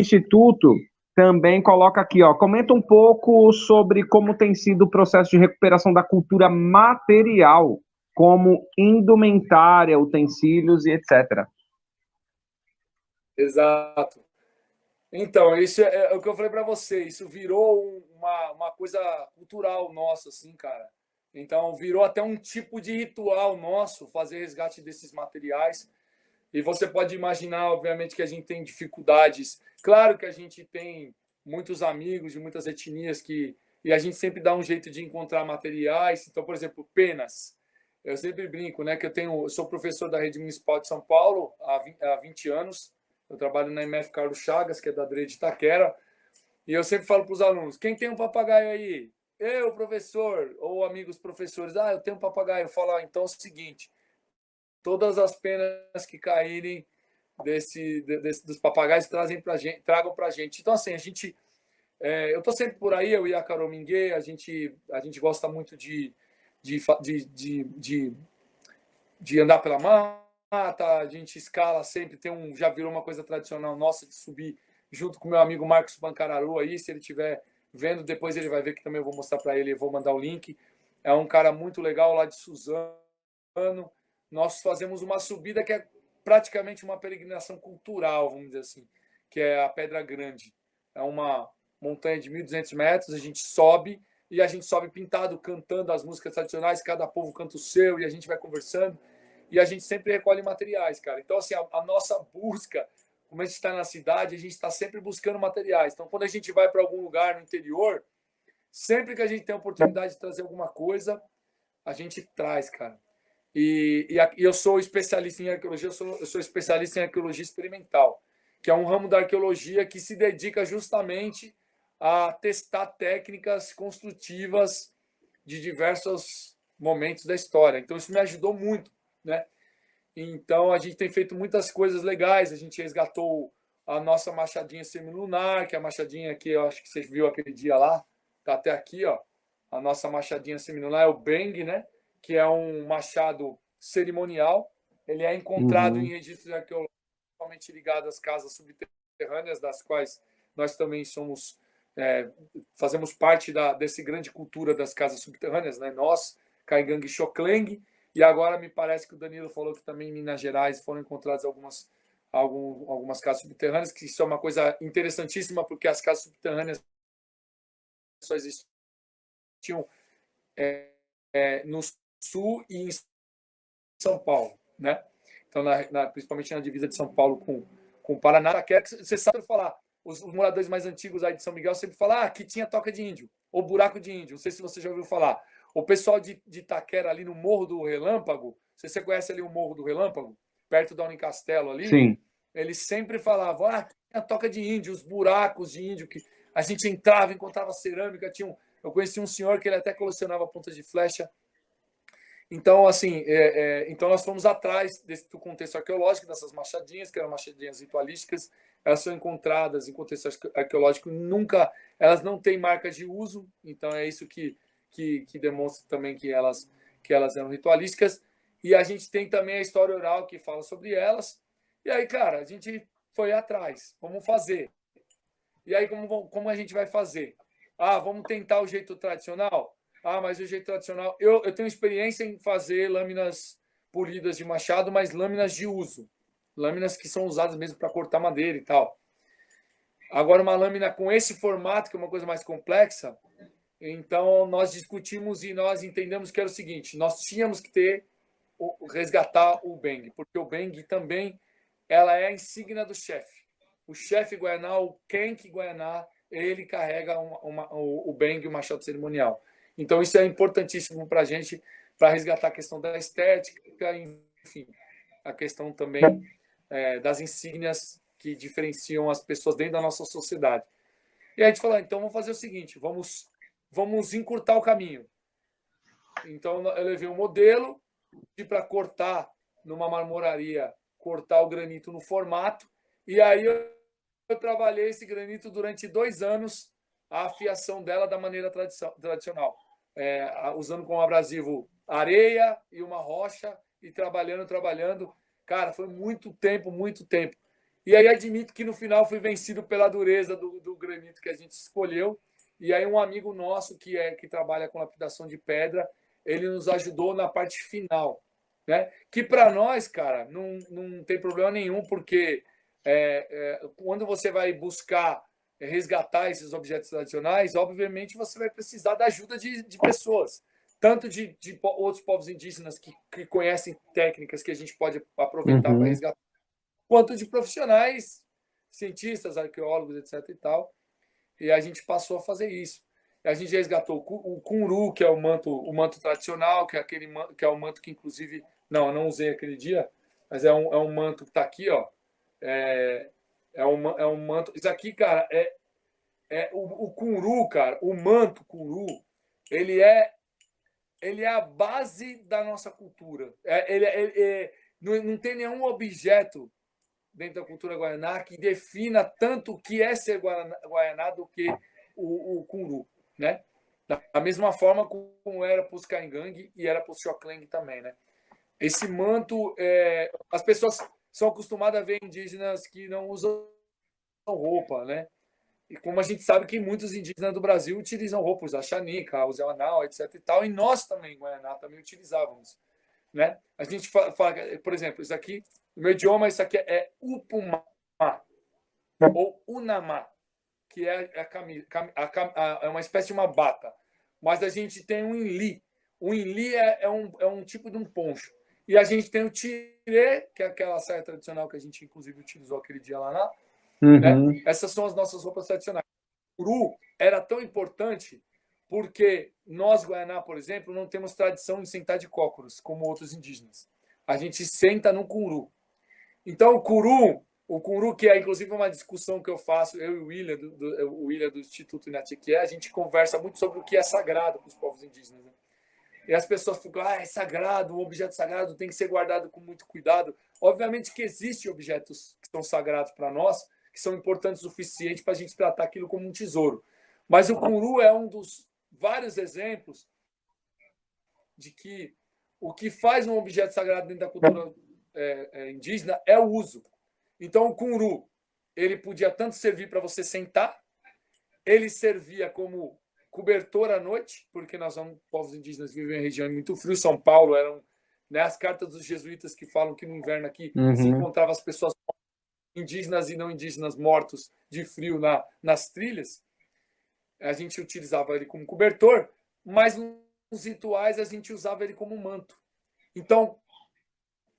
Instituto também coloca aqui, ó, comenta um pouco sobre como tem sido o processo de recuperação da cultura material, como indumentária, utensílios e etc. Exato. Então, isso é o que eu falei para você, isso virou uma coisa cultural nossa, assim, cara. Então, virou até um tipo de ritual nosso fazer resgate desses materiais. E você pode imaginar, obviamente, que a gente tem dificuldades. Claro que a gente tem muitos amigos de muitas etnias e a gente sempre dá um jeito de encontrar materiais. Então, por exemplo, penas. Eu sempre brinco, né, que eu sou professor da Rede Municipal de São Paulo há 20 anos. Eu trabalho na MF Carlos Chagas, que é da DRE de Itaquera. E eu sempre falo para os alunos: quem tem um papagaio aí? Eu, professor, ou amigos professores. Ah, eu tenho um papagaio. Eu falo: então é o seguinte, todas as penas que caírem dos papagaios tragam para a gente. Então, assim, eu estou sempre por aí, eu e a Carol Minguet, a gente gosta muito de, de, de andar pela mata, a gente escala sempre, já virou uma coisa tradicional nossa de subir junto com meu amigo Marcos Pancararu aí, se ele estiver vendo, depois ele vai ver que também eu vou mostrar para ele, eu vou mandar o link. É um cara muito legal lá de Suzano. Nós fazemos uma subida que é praticamente uma peregrinação cultural, vamos dizer assim, que é a Pedra Grande. É uma montanha de 1.200 metros, a gente sobe e a gente sobe pintado, cantando as músicas tradicionais, cada povo canta o seu e a gente vai conversando e a gente sempre recolhe materiais, cara. Então, assim, a nossa busca, como a gente está na cidade, a gente está sempre buscando materiais. Então, quando a gente vai para algum lugar no interior, sempre que a gente tem a oportunidade de trazer alguma coisa, a gente traz, cara. E eu sou especialista em arqueologia, eu sou especialista em arqueologia experimental, que é um ramo da arqueologia que se dedica justamente a testar técnicas construtivas de diversos momentos da história. Então, isso me ajudou muito, né? Então, a gente tem feito muitas coisas legais. A gente resgatou a nossa machadinha semilunar, que é a machadinha que eu acho que você viu aquele dia lá, tá até aqui, ó. A nossa machadinha semilunar é o Beng, né? Que é um machado cerimonial. Ele é encontrado em registros arqueológicos totalmente ligados às casas subterrâneas, das quais nós também fazemos parte desse grande cultura das casas subterrâneas, né? Nós, Kaigang e Xokleng, e agora me parece que o Danilo falou que também em Minas Gerais foram encontradas algumas casas subterrâneas, que isso é uma coisa interessantíssima, porque as casas subterrâneas só existiam no sul e em São Paulo, né? Então, principalmente na divisa de São Paulo com o Paraná. Você sabe falar, os moradores mais antigos aí de São Miguel sempre falam que tinha toca de índio, ou buraco de índio, não sei se você já ouviu falar. O pessoal de Itaquera, ali no Morro do Relâmpago, você conhece ali o Morro do Relâmpago, perto da Unicastelo ali, Sim. eles sempre falavam, tinha toca de índio, os buracos de índio, que a gente entrava, encontrava cerâmica, eu conheci um senhor que ele até colecionava pontas de flecha. Então, assim, então nós fomos atrás do contexto arqueológico, dessas machadinhas, que eram machadinhas ritualísticas. Elas são encontradas em contexto arqueológico, elas não têm marcas de uso, então é isso que demonstra também que elas eram ritualísticas. E a gente tem também a história oral que fala sobre elas. E aí, cara, a gente foi atrás, vamos fazer. E aí, como a gente vai fazer? Vamos tentar o jeito tradicional? Mas o jeito tradicional... Eu tenho experiência em fazer lâminas polidas de machado, mas lâminas de uso. Lâminas que são usadas mesmo para cortar madeira e tal. Agora, uma lâmina com esse formato, que é uma coisa mais complexa, então nós discutimos e nós entendemos que era o seguinte, nós tínhamos que resgatar o Beng, porque o Beng também ela é a insígnia do chefe. O chefe Guaianá, o Kenk Guaianá, ele carrega o Beng, o machado cerimonial. Então, isso é importantíssimo para a gente, para resgatar a questão da estética, enfim, a questão também das insígnias que diferenciam as pessoas dentro da nossa sociedade. E a gente falou, então vamos fazer o seguinte, vamos encurtar o caminho. Então, eu levei um modelo para cortar numa marmoraria, cortar o granito no formato, e aí eu trabalhei esse granito durante 2 anos, a afiação dela da maneira tradicional, usando como abrasivo areia e uma rocha, e trabalhando. Cara, foi muito tempo. E aí admito que no final fui vencido pela dureza do granito que a gente escolheu. E aí um amigo nosso que trabalha com lapidação de pedra, ele nos ajudou na parte final, né? Que para nós, cara, não tem problema nenhum, porque quando você vai buscar resgatar esses objetos tradicionais, obviamente você vai precisar da ajuda de pessoas, tanto de outros povos indígenas que conhecem técnicas que a gente pode aproveitar para resgatar, quanto de profissionais, cientistas, arqueólogos, etc. e tal. E a gente passou a fazer isso. A gente resgatou o cunru, que é o manto tradicional, que é que é o manto que, inclusive, não, eu não usei aquele dia, mas é um manto que está aqui, ó. É um manto. Isso aqui, cara, o cunru, cara, o manto cunru, ele é, ele é a base da nossa cultura. Não tem nenhum objeto dentro da cultura guaianá que defina tanto o que é ser guaianá do que o cunru, né? Da mesma forma como era para os Caingangue e era para os Xocleng também, né? Esse manto, as pessoas são acostumadas a ver indígenas que não usam roupa, né? E como a gente sabe que muitos indígenas do Brasil utilizam roupas, a xanica, o zelanal, etc e tal, e nós também, Guaianá, também utilizávamos, né? A gente fala, por exemplo, isso aqui, no meu idioma, isso aqui é upumá, ou unamá, que é é uma espécie de uma bata. Mas a gente tem um inli. O inli é um tipo de um poncho. E a gente tem o tirê, que é aquela saia tradicional que a gente, inclusive, utilizou aquele dia lá, né? Essas são as nossas roupas tradicionais. O curu era tão importante porque nós, Guaianá, por exemplo, não temos tradição de sentar de cócoras, como outros indígenas. A gente senta no curu. Então, o curu, que é inclusive uma discussão que eu faço, eu e o William do Instituto Inatiquié, a gente conversa muito sobre o que é sagrado para os povos indígenas. Né? E as pessoas ficam, é sagrado, um objeto sagrado tem que ser guardado com muito cuidado. Obviamente que existem objetos que são sagrados para nós, que são importantes o suficiente para a gente tratar aquilo como um tesouro. Mas o curu é um dos vários exemplos de que o que faz um objeto sagrado dentro da cultura indígena é o uso. Então, o curu, ele podia tanto servir para você sentar, ele servia como cobertor à noite, porque nós somos povos indígenas vivem em região muito frio. São Paulo eram, né, as cartas dos jesuítas que falam que no inverno aqui se encontrava as pessoas indígenas e não indígenas mortos de frio nas trilhas. A gente utilizava ele como cobertor, mas nos rituais a gente usava ele como manto. Então,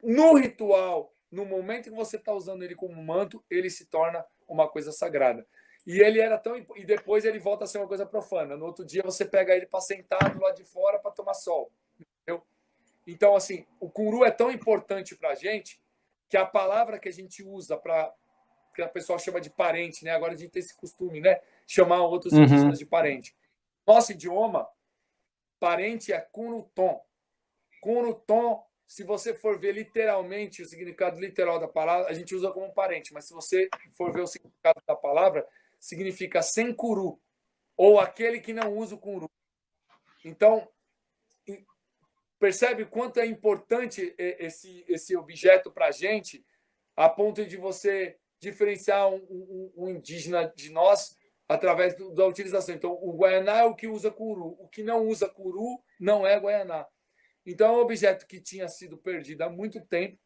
no ritual, no momento que você está usando ele como manto, ele se torna uma coisa sagrada. E ele era tão. E depois ele volta a ser uma coisa profana. No outro dia você pega ele para sentar do lado de fora para tomar sol. Entendeu? Então, assim, o curu é tão importante para a gente que a palavra que a gente usa para. Que a pessoa chama de parente, né? Agora a gente tem esse costume, né? Chamar outros indígenas de parente. Nosso idioma, parente é cunuton. Cunuton, se você for ver literalmente o significado literal da palavra, a gente usa como parente, mas se você for ver o significado da palavra, significa sem curu, ou aquele que não usa o curu. Então, percebe quanto é importante esse objeto para a gente, a ponto de você diferenciar um indígena de nós através da utilização. Então, o Guaianá é o que usa curu. O que não usa curu não é Guaianá. Então, é um objeto que tinha sido perdido há muito tempo.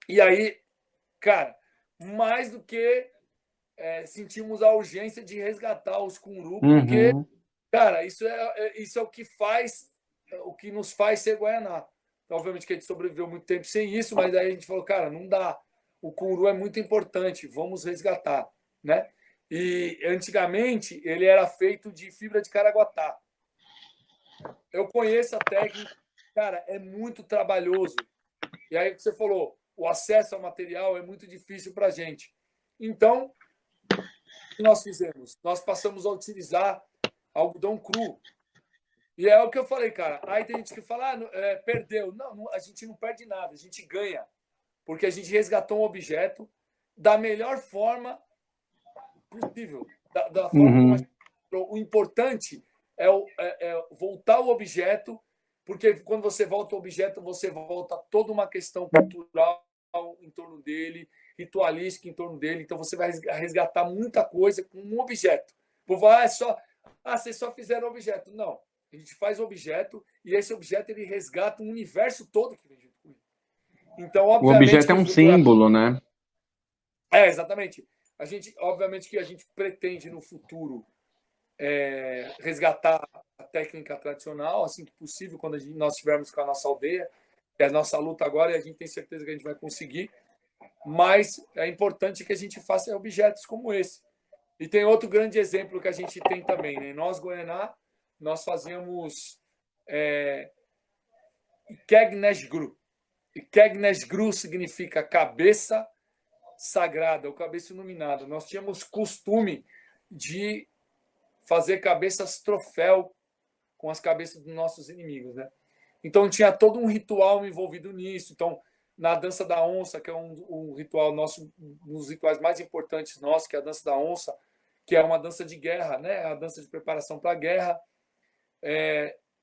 E aí, cara, mais do que sentimos a urgência de resgatar os curu, porque, cara, isso é o que faz, o que nos faz ser Guaianá. Então, obviamente que a gente sobreviveu muito tempo sem isso, mas aí a gente falou, cara, não dá. O curu é muito importante, vamos resgatar, né? E antigamente ele era feito de fibra de caraguatá. Eu conheço a técnica, cara, é muito trabalhoso. E aí você falou, o acesso ao material é muito difícil para a gente. Então, o que nós fizemos? Nós passamos a utilizar algodão cru. E é o que eu falei, cara. Aí tem gente que fala, perdeu. Não, a gente não perde nada, a gente ganha. Porque a gente resgatou um objeto da melhor forma possível. Da forma como a gente... O importante é voltar o objeto, porque quando você volta o objeto, você volta toda uma questão cultural em torno dele ritualística em torno dele. Então, você vai resgatar muita coisa com um objeto. Por falar, vocês só fizeram objeto. Não. A gente faz objeto e esse objeto ele resgata o universo todo que vem junto com ele. Então, O objeto é um símbolo, né? Exatamente. Obviamente que a gente pretende no futuro resgatar a técnica tradicional, assim que possível, quando nós estivermos com a nossa aldeia. É a nossa luta agora e a gente tem certeza que a gente vai conseguir. Mas é importante que a gente faça objetos como esse. E tem outro grande exemplo que a gente tem também. Né? Nós, Goianá, nós fazíamos Ikegnesgru. Ikegnesgru significa cabeça sagrada, ou cabeça iluminada. Nós tínhamos costume de fazer cabeças troféu com as cabeças dos nossos inimigos, né? Então tinha todo um ritual envolvido nisso. Então, na dança da onça, que é um ritual nosso, um dos rituais mais importantes nossos, que é a dança da onça, que é uma dança de guerra, né? A dança de preparação para a guerra,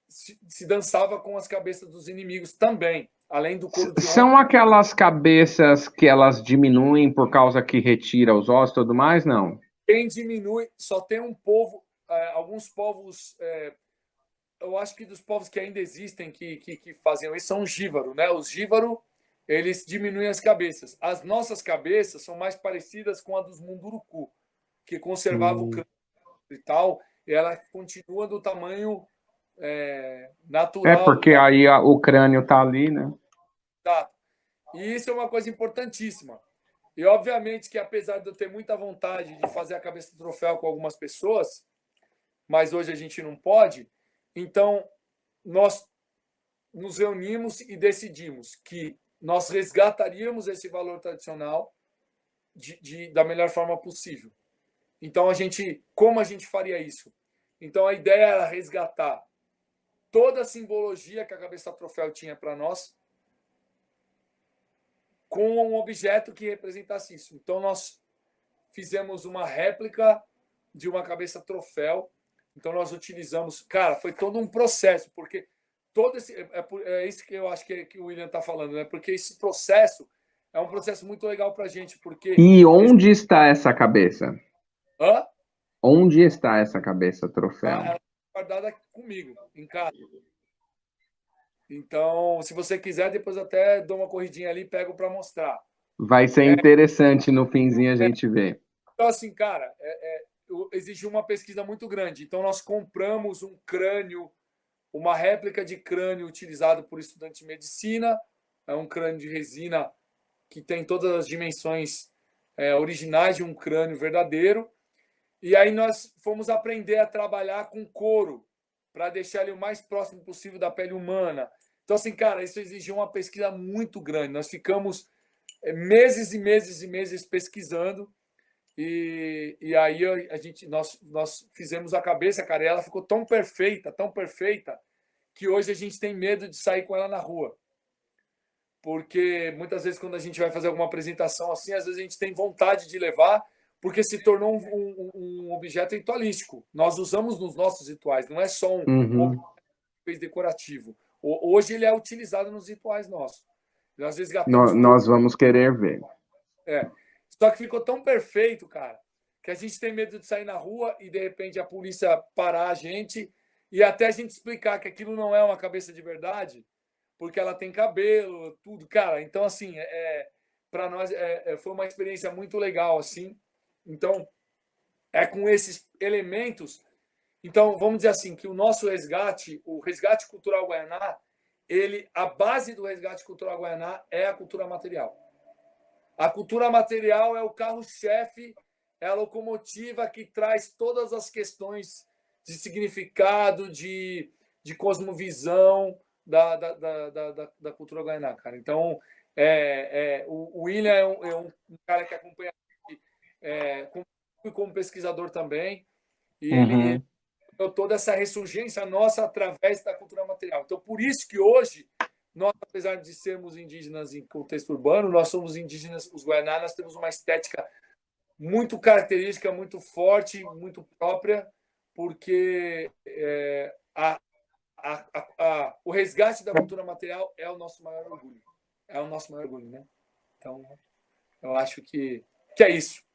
se dançava com as cabeças dos inimigos também, além do couro de onça. São aquelas cabeças que elas diminuem por causa que retira os ossos e tudo mais, não? Quem diminui, só tem um povo, alguns povos, eu acho que dos povos que ainda existem que faziam isso são os jíbaro, né? Os jíbaro, eles diminuem as cabeças. As nossas cabeças são mais parecidas com a dos munduruku, que conservava o crânio e tal, e ela continua do tamanho natural. Porque aí o crânio tá ali, né? Tá. E isso é uma coisa importantíssima. E, obviamente, que apesar de eu ter muita vontade de fazer a cabeça do troféu com algumas pessoas, mas hoje a gente não pode, então nós nos reunimos e decidimos que nós resgataríamos esse valor tradicional da melhor forma possível. Então, como a gente faria isso? Então, a ideia era resgatar toda a simbologia que a cabeça do troféu tinha para nós, com um objeto que representasse isso. Então, nós fizemos uma réplica de uma cabeça troféu. Então, nós utilizamos... Cara, foi todo um processo, porque todo esse... É isso que eu acho que o William está falando, né? Porque esse processo é um processo muito legal para a gente, porque... E onde está essa cabeça? Hã? Onde está essa cabeça troféu? Ela está guardada comigo, em casa. Então, se você quiser, depois eu até dou uma corridinha ali e pego para mostrar. Vai ser interessante no finzinho a gente ver. Então, assim, cara, exigiu uma pesquisa muito grande. Então, nós compramos um crânio, uma réplica de crânio utilizado por estudante de medicina. É um crânio de resina que tem todas as dimensões originais de um crânio verdadeiro. E aí nós fomos aprender a trabalhar com couro para deixar ele o mais próximo possível da pele humana. Então, assim, cara, isso exigiu uma pesquisa muito grande. Nós ficamos meses e meses e meses pesquisando. E aí nós fizemos a cabeça, cara, e ela ficou tão perfeita, que hoje a gente tem medo de sair com ela na rua. Porque muitas vezes, quando a gente vai fazer alguma apresentação assim, às vezes a gente tem vontade de levar, porque se tornou um objeto ritualístico. Nós usamos nos nossos rituais, não é só um objeto decorativo. Hoje ele é utilizado nos rituais nossos. Nós vamos querer ver. Só que ficou tão perfeito, cara, que a gente tem medo de sair na rua e, de repente, a polícia parar a gente e até a gente explicar que aquilo não é uma cabeça de verdade, porque ela tem cabelo, tudo. Cara, então, assim, para nós foi uma experiência muito legal, assim. Então, com esses elementos. Então, vamos dizer assim, que o nosso resgate, o resgate cultural Goianá, a base do resgate cultural Goianá é a cultura material. A cultura material é o carro-chefe, é a locomotiva que traz todas as questões de significado, de cosmovisão da cultura Goianá, cara. Então, o William é um cara que acompanha como pesquisador também, e ele deu toda essa ressurgência nossa através da cultura material. Então, por isso que hoje, nós, apesar de sermos indígenas em contexto urbano, nós somos indígenas, os Guaianás, nós temos uma estética muito característica, muito forte, muito própria, porque o resgate da cultura material é o nosso maior orgulho. É o nosso maior orgulho, né? Então, Eu acho que é isso.